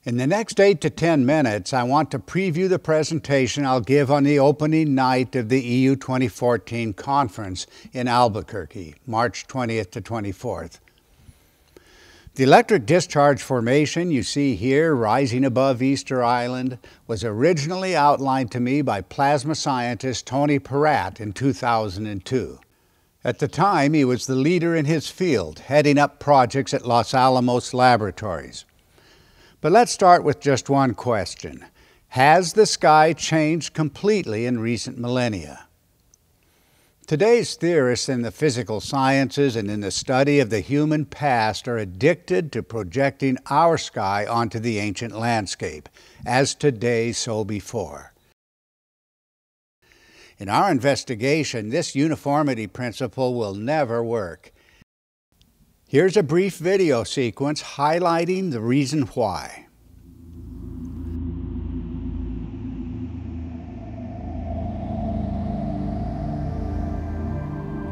In the next 8 to 10 minutes, I want to preview the presentation I'll give on the opening night of the EU 2014 conference in Albuquerque, March 20th to 24th. The electric discharge formation you see here rising above Easter Island was originally outlined to me by plasma scientist Tony Peratt in 2002. At the time, he was the leader in his field, heading up projects at Los Alamos Laboratories. But let's start with just one question. Has the sky changed completely in recent millennia? Today's theorists in the physical sciences and in the study of the human past are addicted to projecting our sky onto the ancient landscape, as today so before. In our investigation, this uniformity principle will never work. Here's a brief video sequence highlighting the reason why.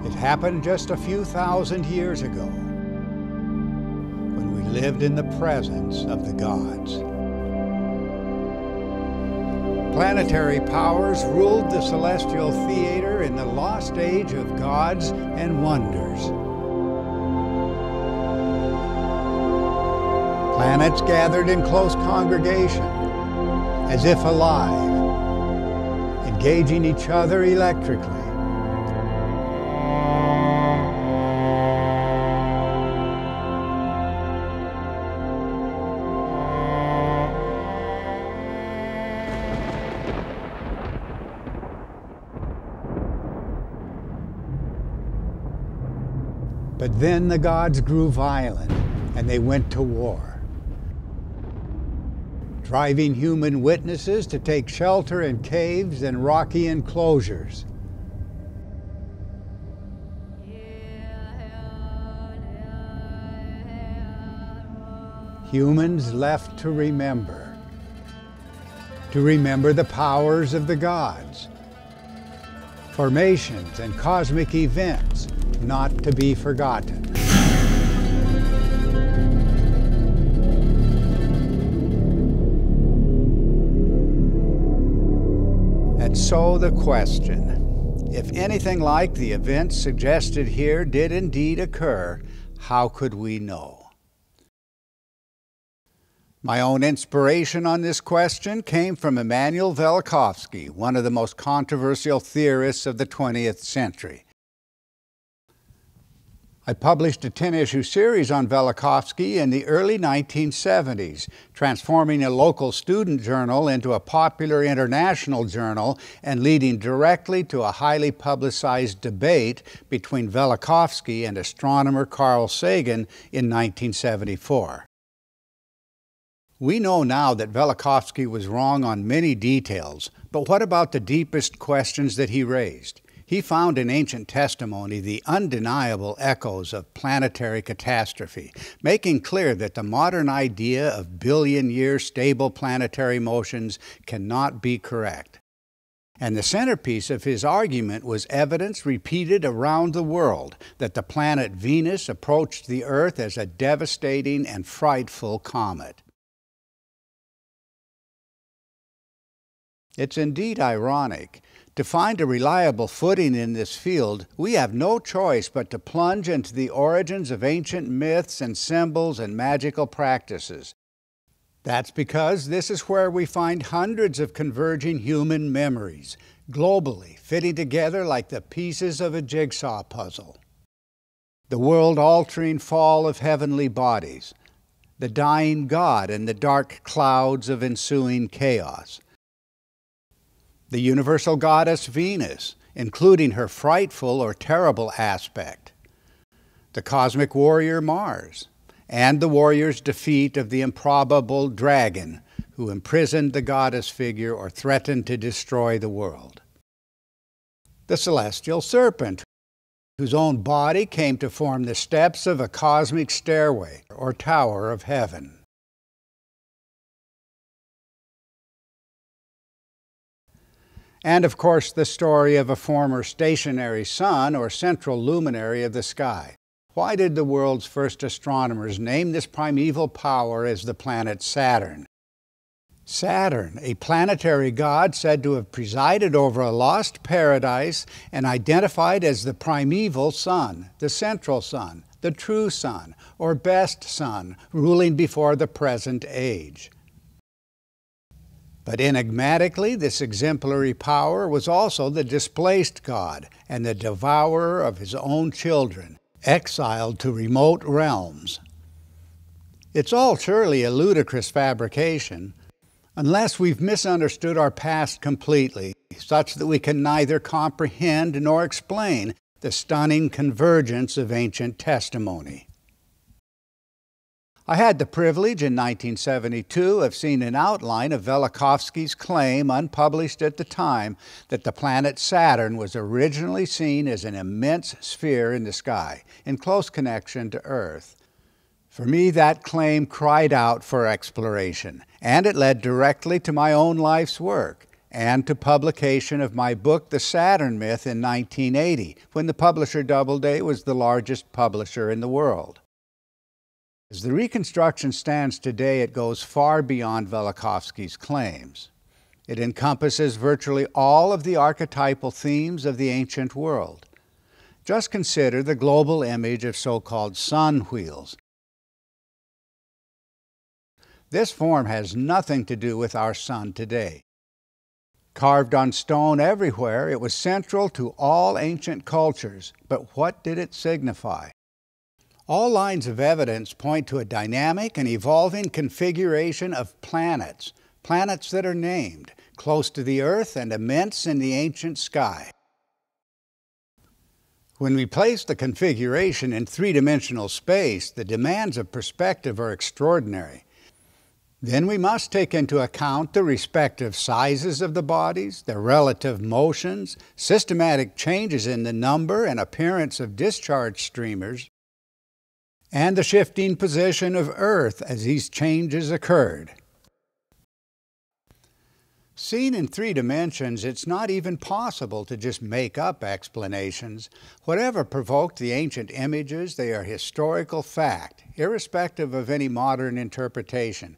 It happened just a few thousand years ago, when we lived in the presence of the gods. Planetary powers ruled the celestial theater in the lost age of gods and wonders. Planets gathered in close congregation, as if alive, engaging each other electrically. But then the gods grew violent, and they went to war, driving human witnesses to take shelter in caves and rocky enclosures. Humans left to remember the powers of the gods, formations and cosmic events not to be forgotten. And so the question, if anything like the events suggested here did indeed occur, how could we know? My own inspiration on this question came from Immanuel Velikovsky, one of the most controversial theorists of the 20th century. I published a 10-issue series on Velikovsky in the early 1970s, transforming a local student journal into a popular international journal and leading directly to a highly publicized debate between Velikovsky and astronomer Carl Sagan in 1974. We know now that Velikovsky was wrong on many details, but what about the deepest questions that he raised? He found in ancient testimony the undeniable echoes of planetary catastrophe, making clear that the modern idea of billion-year stable planetary motions cannot be correct. And the centerpiece of his argument was evidence repeated around the world that the planet Venus approached the Earth as a devastating and frightful comet. It's indeed ironic. To find a reliable footing in this field, we have no choice but to plunge into the origins of ancient myths and symbols and magical practices. That's because this is where we find hundreds of converging human memories, globally, fitting together like the pieces of a jigsaw puzzle. The world-altering fall of heavenly bodies, the dying God and the dark clouds of ensuing chaos, the universal goddess Venus, including her frightful or terrible aspect, the cosmic warrior Mars, and the warrior's defeat of the improbable dragon who imprisoned the goddess figure or threatened to destroy the world, the celestial serpent, whose own body came to form the steps of a cosmic stairway or tower of heaven, and of course the story of a former stationary sun or central luminary of the sky. Why did the world's first astronomers name this primeval power as the planet Saturn? Saturn, a planetary god said to have presided over a lost paradise and identified as the primeval sun, the central sun, the true sun, or best sun, ruling before the present age. But enigmatically, this exemplary power was also the displaced god and the devourer of his own children, exiled to remote realms. It's all surely a ludicrous fabrication, unless we've misunderstood our past completely, such that we can neither comprehend nor explain the stunning convergence of ancient testimony. I had the privilege in 1972 of seeing an outline of Velikovsky's claim, unpublished at the time, that the planet Saturn was originally seen as an immense sphere in the sky, in close connection to Earth. For me, that claim cried out for exploration, and it led directly to my own life's work, and to publication of my book, The Saturn Myth, in 1980, when the publisher Doubleday was the largest publisher in the world. As the reconstruction stands today, it goes far beyond Velikovsky's claims. It encompasses virtually all of the archetypal themes of the ancient world. Just consider the global image of so-called sun wheels. This form has nothing to do with our sun today. Carved on stone everywhere, it was central to all ancient cultures, but what did it signify? All lines of evidence point to a dynamic and evolving configuration of planets, planets that are named, close to the Earth and immense in the ancient sky. When we place the configuration in three-dimensional space, the demands of perspective are extraordinary. Then we must take into account the respective sizes of the bodies, their relative motions, systematic changes in the number and appearance of discharge streamers, and the shifting position of Earth as these changes occurred. Seen in three dimensions, it's not even possible to just make up explanations. Whatever provoked the ancient images, they are historical fact, irrespective of any modern interpretation.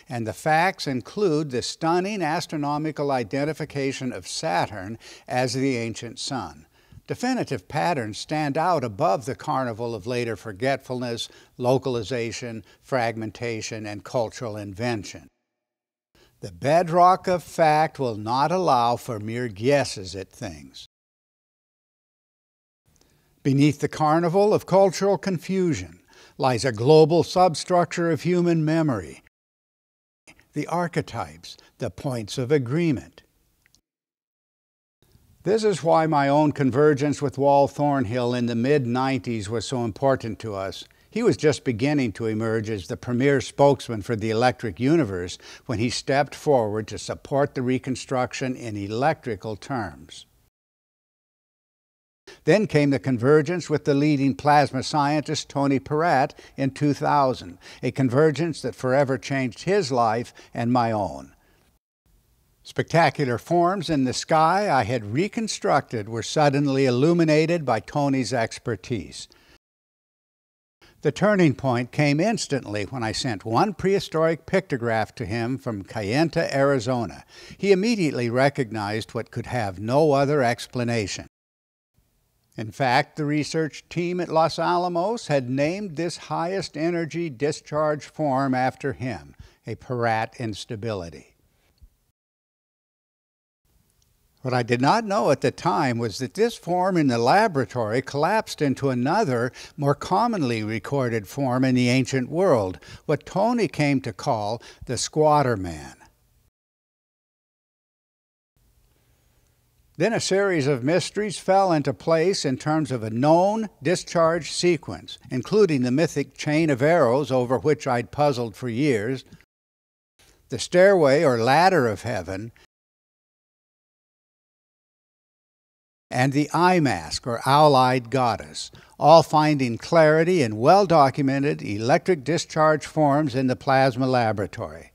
And the facts include the stunning astronomical identification of Saturn as the ancient sun. Definitive patterns stand out above the carnival of later forgetfulness, localization, fragmentation, and cultural invention. The bedrock of fact will not allow for mere guesses at things. Beneath the carnival of cultural confusion lies a global substructure of human memory, the archetypes, the points of agreement. This is why my own convergence with Wal Thornhill in the mid-90s was so important to us. He was just beginning to emerge as the premier spokesman for the electric universe when he stepped forward to support the reconstruction in electrical terms. Then came the convergence with the leading plasma scientist Tony Peratt in 2000, a convergence that forever changed his life and my own. Spectacular forms in the sky I had reconstructed were suddenly illuminated by Tony's expertise. The turning point came instantly when I sent one prehistoric pictograph to him from Kayenta, Arizona. He immediately recognized what could have no other explanation. In fact, the research team at Los Alamos had named this highest energy discharge form after him, a Peratt instability. What I did not know at the time was that this form in the laboratory collapsed into another, more commonly recorded form in the ancient world, what Tony came to call the Squatter Man. Then a series of mysteries fell into place in terms of a known discharge sequence, including the mythic chain of arrows over which I'd puzzled for years, the stairway or ladder of heaven, and the eye mask or owl-eyed goddess, all finding clarity in well-documented electric discharge forms in the plasma laboratory.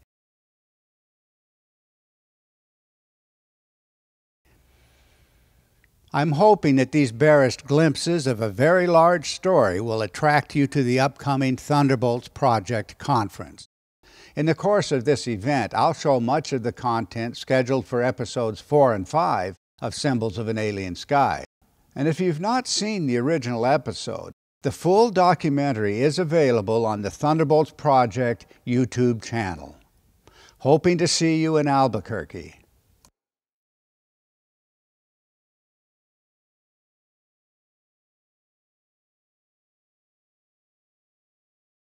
I'm hoping that these barest glimpses of a very large story will attract you to the upcoming Thunderbolts Project conference. In the course of this event, I'll show much of the content scheduled for episodes 4 and 5 of Symbols of an Alien Sky. And if you've not seen the original episode, the full documentary is available on the Thunderbolts Project YouTube channel. Hoping to see you in Albuquerque.